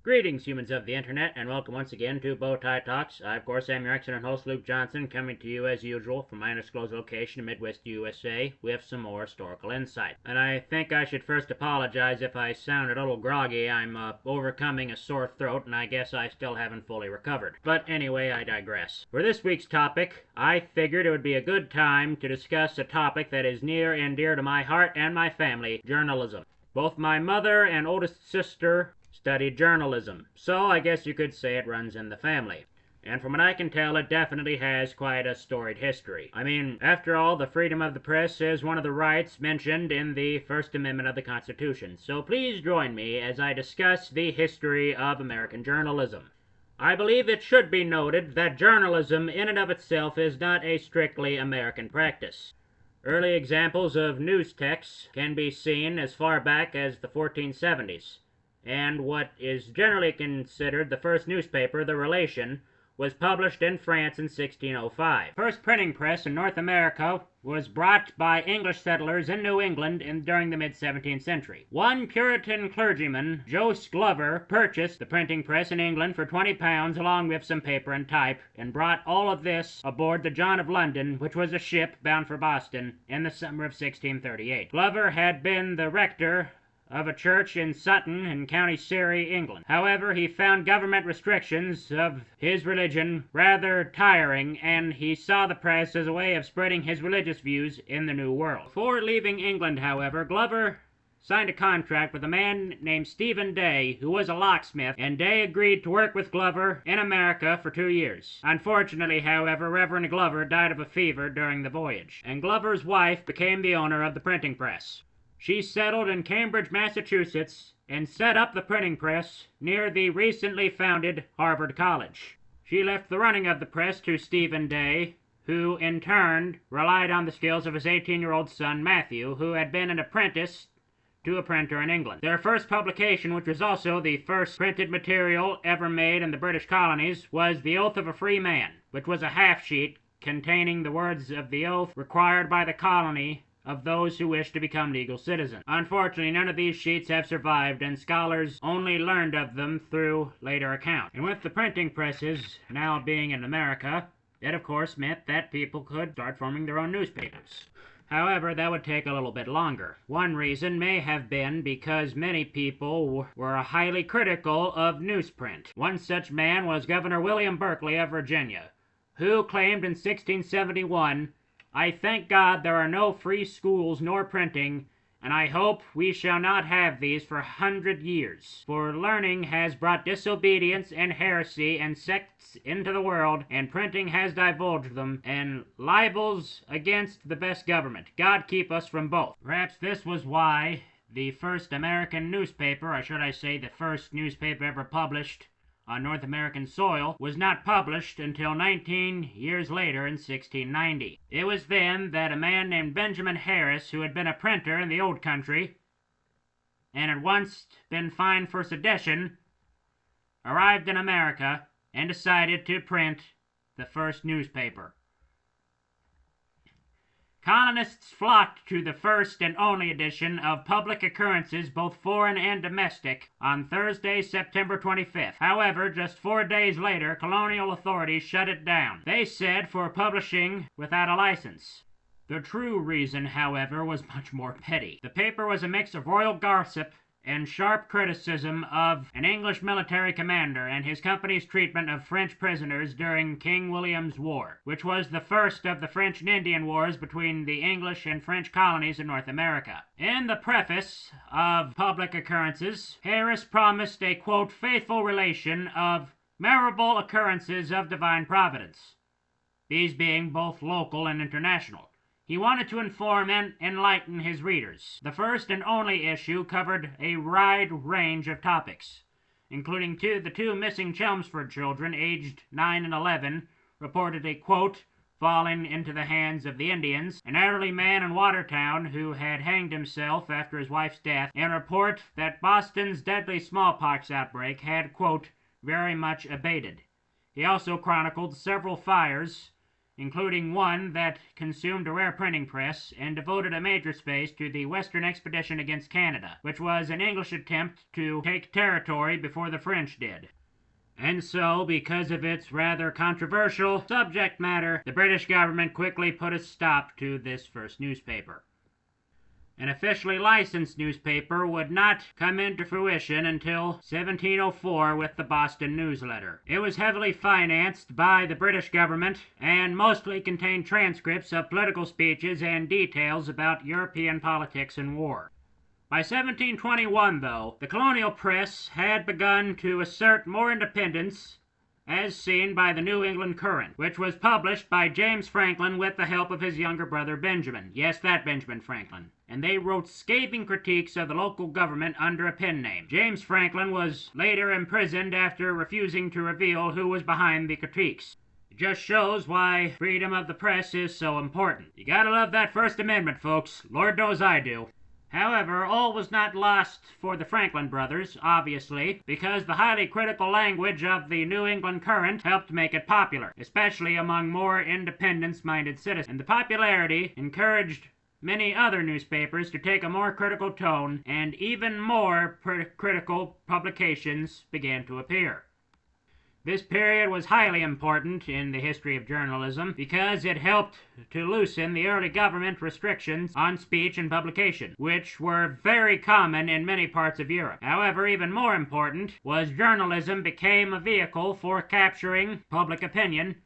Greetings, humans of the internet, and welcome once again to Bowtie Talks. I, of course, am your excellent host, Luke Johnson, coming to you as usual from my undisclosed location in Midwest USA with some more historical insight. And I think I should first apologize if I sound a little groggy. I'm overcoming a sore throat, and I guess I still haven't fully recovered. But anyway, I digress. For this week's topic, I figured it would be a good time to discuss a topic that is near and dear to my heart and my family: journalism. Both my mother and oldest sister studied journalism, so I guess you could say it runs in the family. And from what I can tell, it definitely has quite a storied history. I mean, after all, the freedom of the press is one of the rights mentioned in the First Amendment of the Constitution. So please join me as I discuss the history of American journalism. I believe it should be noted that journalism in and of itself is not a strictly American practice. Early examples of news texts can be seen as far back as the 1470s. And what is generally considered the first newspaper, The Relation, was published in France in 1605. First printing press in North America was brought by English settlers in New England during the mid-17th century. One Puritan clergyman, Jos Glover, purchased the printing press in England for £20 along with some paper and type, and brought all of this aboard the John of London, which was a ship bound for Boston, in the summer of 1638. Glover had been the rector of a church in Sutton in County Surrey, England. However, he found government restrictions of his religion rather tiring, and he saw the press as a way of spreading his religious views in the New World. Before leaving England, however, Glover signed a contract with a man named Stephen Day, who was a locksmith, and Day agreed to work with Glover in America for 2 years. Unfortunately, however, Reverend Glover died of a fever during the voyage, and Glover's wife became the owner of the printing press. She settled in Cambridge, Massachusetts, and set up the printing press near the recently founded Harvard College. She left the running of the press to Stephen Day, who in turn relied on the skills of his 18-year-old son Matthew, who had been an apprentice to a printer in England. Their first publication, which was also the first printed material ever made in the British colonies, was The Oath of a Free Man, which was a half-sheet containing the words of the oath required by the colony of those who wish to become legal citizens. Unfortunately, none of these sheets have survived, and scholars only learned of them through later accounts. And with the printing presses now being in America, it of course meant that people could start forming their own newspapers. However, that would take a little bit longer. One reason may have been because many people were highly critical of newsprint. One such man was Governor William Berkeley of Virginia, who claimed in 1671, "I thank God there are no free schools nor printing, and I hope we shall not have these for 100 years. For learning has brought disobedience and heresy and sects into the world, and printing has divulged them, and libels against the best government. God keep us from both." Perhaps this was why the first American newspaper, or should I say the first newspaper ever published on North American soil, was not published until 19 years later in 1690. It was then that a man named Benjamin Harris, who had been a printer in the old country and had once been fined for sedition, arrived in America and decided to print the first newspaper. Colonists flocked to the first and only edition of Public Occurrences, both foreign and domestic, on Thursday, September 25th. However, just 4 days later, colonial authorities shut it down. They said for publishing without a license. The true reason, however, was much more petty. The paper was a mix of royal gossip and sharp criticism of an English military commander and his company's treatment of French prisoners during King William's War, which was the first of the French and Indian Wars between the English and French colonies in North America. In the preface of Public Occurrences, Harris promised a, quote, "faithful relation of memorable occurrences of divine providence," these being both local and international. He wanted to inform and enlighten his readers. The first and only issue covered a wide range of topics, including the two missing Chelmsford children, aged 9 and 11, reportedly, quote, "falling into the hands of the Indians," an elderly man in Watertown who had hanged himself after his wife's death, and a report that Boston's deadly smallpox outbreak had, quote, "very much abated." He also chronicled several fires including one that consumed a rare printing press and devoted a major space to the Western Expedition against Canada, which was an English attempt to take territory before the French did. And so, because of its rather controversial subject matter, the British government quickly put a stop to this first newspaper. An officially licensed newspaper would not come into fruition until 1704 with the Boston Newsletter. It was heavily financed by the British government and mostly contained transcripts of political speeches and details about European politics and war. By 1721, though, the colonial press had begun to assert more independence, as seen by the New England Courant, which was published by James Franklin with the help of his younger brother Benjamin. Yes, that Benjamin Franklin. And they wrote scathing critiques of the local government under a pen name. James Franklin was later imprisoned after refusing to reveal who was behind the critiques. It just shows why freedom of the press is so important. You gotta love that First Amendment, folks. Lord knows I do. However, all was not lost for the Franklin brothers, obviously, because the highly critical language of the New England Courant helped make it popular, especially among more independence-minded citizens. And the popularity encouraged many other newspapers to take a more critical tone, and even more critical publications began to appear. This period was highly important in the history of journalism because it helped to loosen the early government restrictions on speech and publication, which were very common in many parts of Europe. However, even more important was journalism became a vehicle for capturing public opinion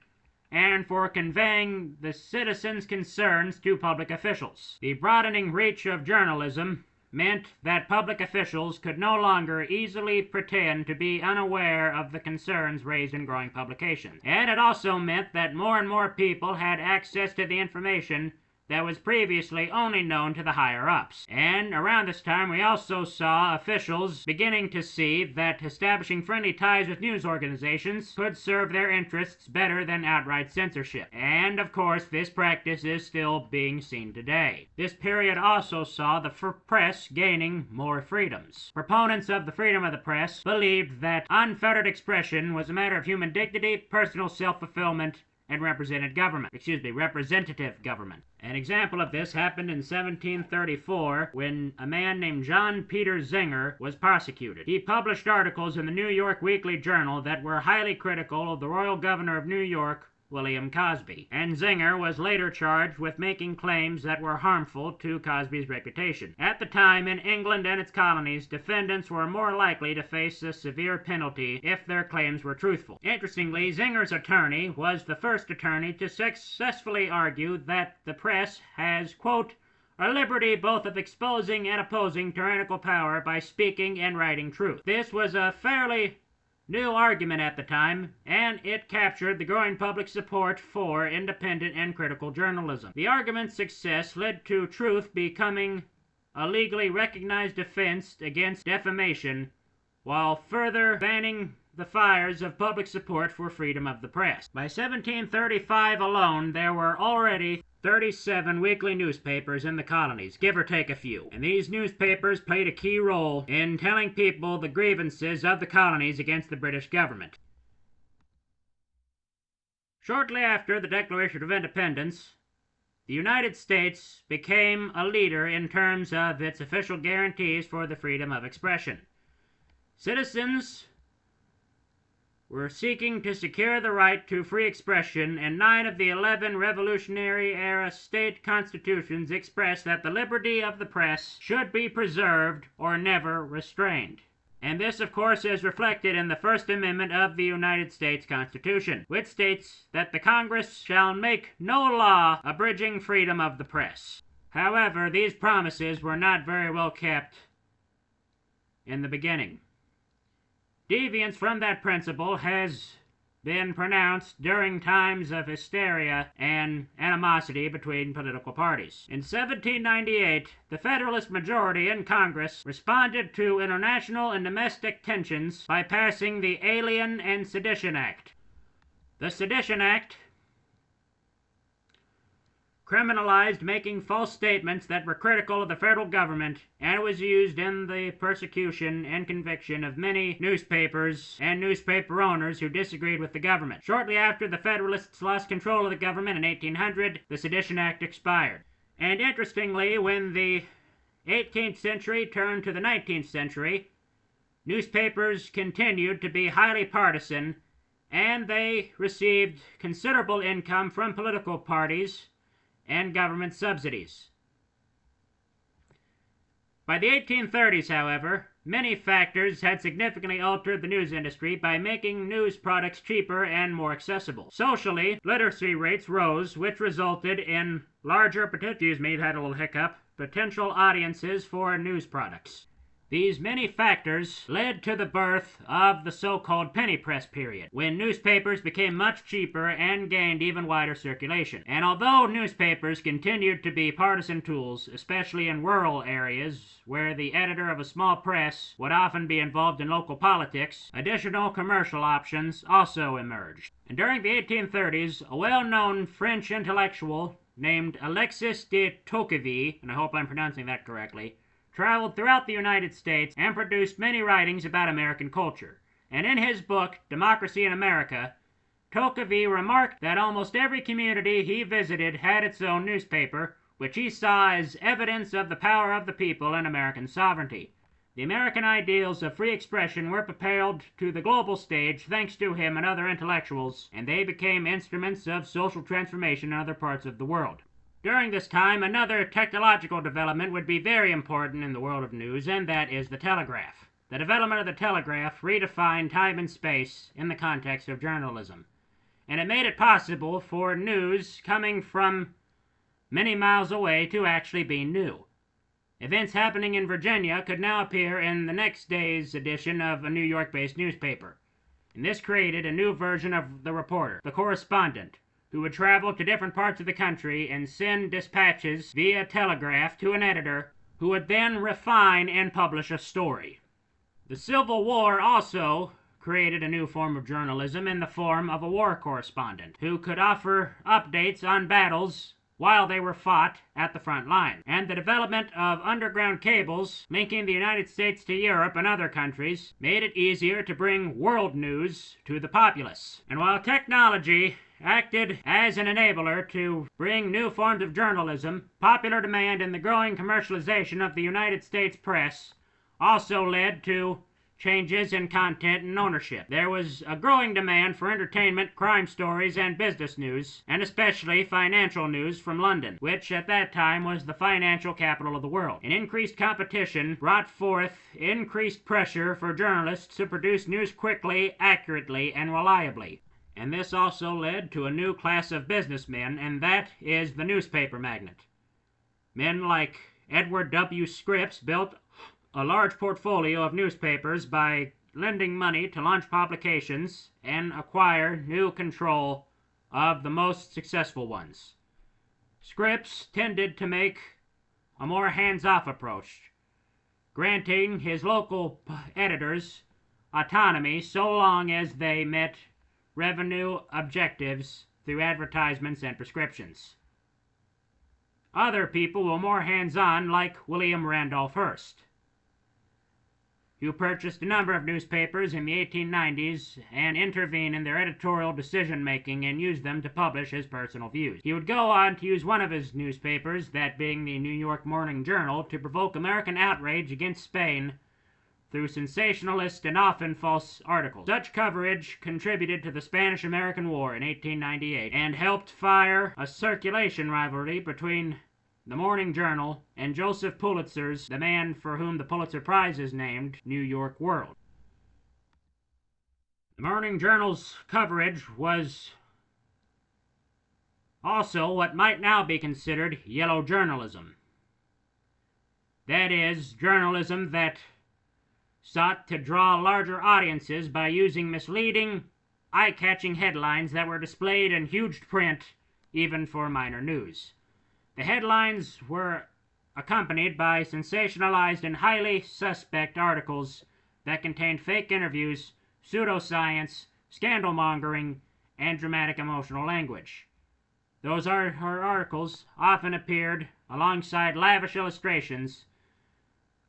and for conveying the citizens' concerns to public officials. The broadening reach of journalism meant that public officials could no longer easily pretend to be unaware of the concerns raised in growing publications. And it also meant that more and more people had access to the information that was previously only known to the higher-ups. And around this time, we also saw officials beginning to see that establishing friendly ties with news organizations could serve their interests better than outright censorship. And, of course, this practice is still being seen today. This period also saw the press gaining more freedoms. Proponents of the freedom of the press believed that unfettered expression was a matter of human dignity, personal self-fulfillment, and representative government. An example of this happened in 1734 when a man named John Peter Zenger was prosecuted. He published articles in the New York Weekly Journal that were highly critical of the royal governor of New York, William Cosby, and Zenger was later charged with making claims that were harmful to Cosby's reputation. At the time, in England and its colonies, defendants were more likely to face a severe penalty if their claims were truthful. Interestingly, Zenger's attorney was the first attorney to successfully argue that the press has, quote, a liberty both of exposing and opposing tyrannical power by speaking and writing truth. This was a fairly new argument at the time, and it captured the growing public support for independent and critical journalism. The argument's success led to truth becoming a legally recognized defense against defamation, while further fanning the fires of public support for freedom of the press. By 1735 alone, there were already 37 weekly newspapers in the colonies, give or take a few. And these newspapers played a key role in telling people the grievances of the colonies against the British government. Shortly after the Declaration of Independence, the United States became a leader in terms of its official guarantees for the freedom of expression. Citizens were seeking to secure the right to free expression, and 9 of the 11 Revolutionary-era state constitutions expressed that the liberty of the press should be preserved or never restrained. And this, of course, is reflected in the First Amendment of the United States Constitution, which states that the Congress shall make no law abridging freedom of the press. However, these promises were not very well kept in the beginning. Deviance from that principle has been pronounced during times of hysteria and animosity between political parties. In 1798, the Federalist majority in Congress responded to international and domestic tensions by passing the Alien and Sedition Act. The Sedition Act criminalized making false statements that were critical of the federal government, and it was used in the persecution and conviction of many newspapers and newspaper owners who disagreed with the government. Shortly after the Federalists lost control of the government in 1800, the Sedition Act expired. And interestingly, when the 18th century turned to the 19th century, newspapers continued to be highly partisan, and they received considerable income from political parties and government subsidies. By the 1830s, however, many factors had significantly altered the news industry by making news products cheaper and more accessible. Socially, literacy rates rose, which resulted in larger potential audiences for news products. These many factors led to the birth of the so-called penny press period, when newspapers became much cheaper and gained even wider circulation. And although newspapers continued to be partisan tools, especially in rural areas where the editor of a small press would often be involved in local politics, additional commercial options also emerged. And during the 1830s, a well-known French intellectual named Alexis de Tocqueville, and I hope I'm pronouncing that correctly, traveled throughout the United States and produced many writings about American culture. And in his book, Democracy in America, Tocqueville remarked that almost every community he visited had its own newspaper, which he saw as evidence of the power of the people and American sovereignty. The American ideals of free expression were propelled to the global stage thanks to him and other intellectuals, and they became instruments of social transformation in other parts of the world. During this time, another technological development would be very important in the world of news, and that is the telegraph. The development of the telegraph redefined time and space in the context of journalism, and it made it possible for news coming from many miles away to actually be new. Events happening in Virginia could now appear in the next day's edition of a New York-based newspaper, and this created a new version of the reporter, the correspondent, who would travel to different parts of the country and send dispatches via telegraph to an editor who would then refine and publish a story. The Civil War also created a new form of journalism in the form of a war correspondent who could offer updates on battles while they were fought at the front line. And the development of underground cables linking the United States to Europe and other countries made it easier to bring world news to the populace. And while technology acted as an enabler to bring new forms of journalism, popular demand and the growing commercialization of the United States press also led to changes in content and ownership. There was a growing demand for entertainment, crime stories, and business news, and especially financial news from London, which at that time was the financial capital of the world. An increased competition brought forth increased pressure for journalists to produce news quickly, accurately, and reliably. And this also led to a new class of businessmen, and that is the newspaper magnate. Men like Edward W. Scripps built a large portfolio of newspapers by lending money to launch publications and acquire new control of the most successful ones. Scripps tended to make a more hands-off approach, granting his local editors autonomy so long as they met revenue objectives through advertisements and prescriptions. Other people were more hands-on, like William Randolph Hearst, who purchased a number of newspapers in the 1890s and intervened in their editorial decision-making and used them to publish his personal views. He would go on to use one of his newspapers, that being the New York Morning Journal, to provoke American outrage against Spain through sensationalist and often false articles. Such coverage contributed to the Spanish-American War in 1898 and helped fire a circulation rivalry between the Morning Journal and Joseph Pulitzer's, the man for whom the Pulitzer Prize is named, New York World. The Morning Journal's coverage was also what might now be considered yellow journalism. That is, journalism that sought to draw larger audiences by using misleading, eye-catching headlines that were displayed in huge print, even for minor news. The headlines were accompanied by sensationalized and highly suspect articles that contained fake interviews, pseudoscience, scandal-mongering, and dramatic emotional language. Those articles often appeared alongside lavish illustrations,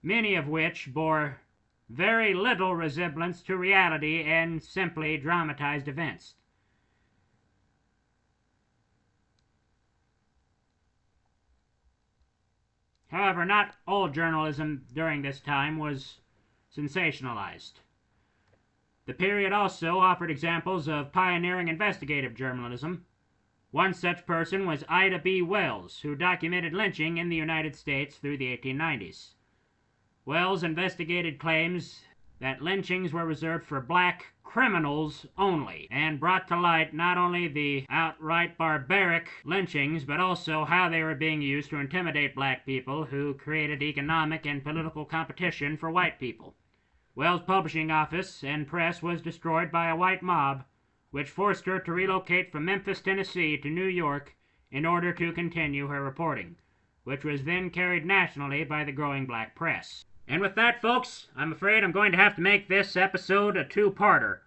many of which bore very little resemblance to reality and simply dramatized events. However, not all journalism during this time was sensationalized. The period also offered examples of pioneering investigative journalism. One such person was Ida B. Wells, who documented lynching in the United States through the 1890s. Wells investigated claims that lynchings were reserved for black criminals only, and brought to light not only the outright barbaric lynchings, but also how they were being used to intimidate black people, who created economic and political competition for white people. Wells' publishing office and press was destroyed by a white mob, which forced her to relocate from Memphis, Tennessee to New York in order to continue her reporting, which was then carried nationally by the growing black press. And with that, folks, I'm afraid I'm going to have to make this episode a two-parter.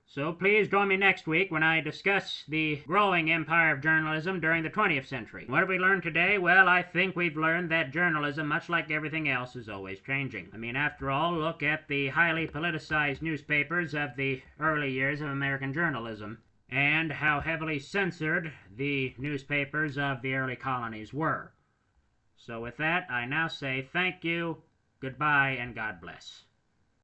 So please join me next week when I discuss the growing empire of journalism during the 20th century. What have we learned today? Well, I think we've learned that journalism, much like everything else, is always changing. I mean, after all, look at the highly politicized newspapers of the early years of American journalism, and how heavily censored the newspapers of the early colonies were. So with that, I now say thank you, goodbye, and God bless.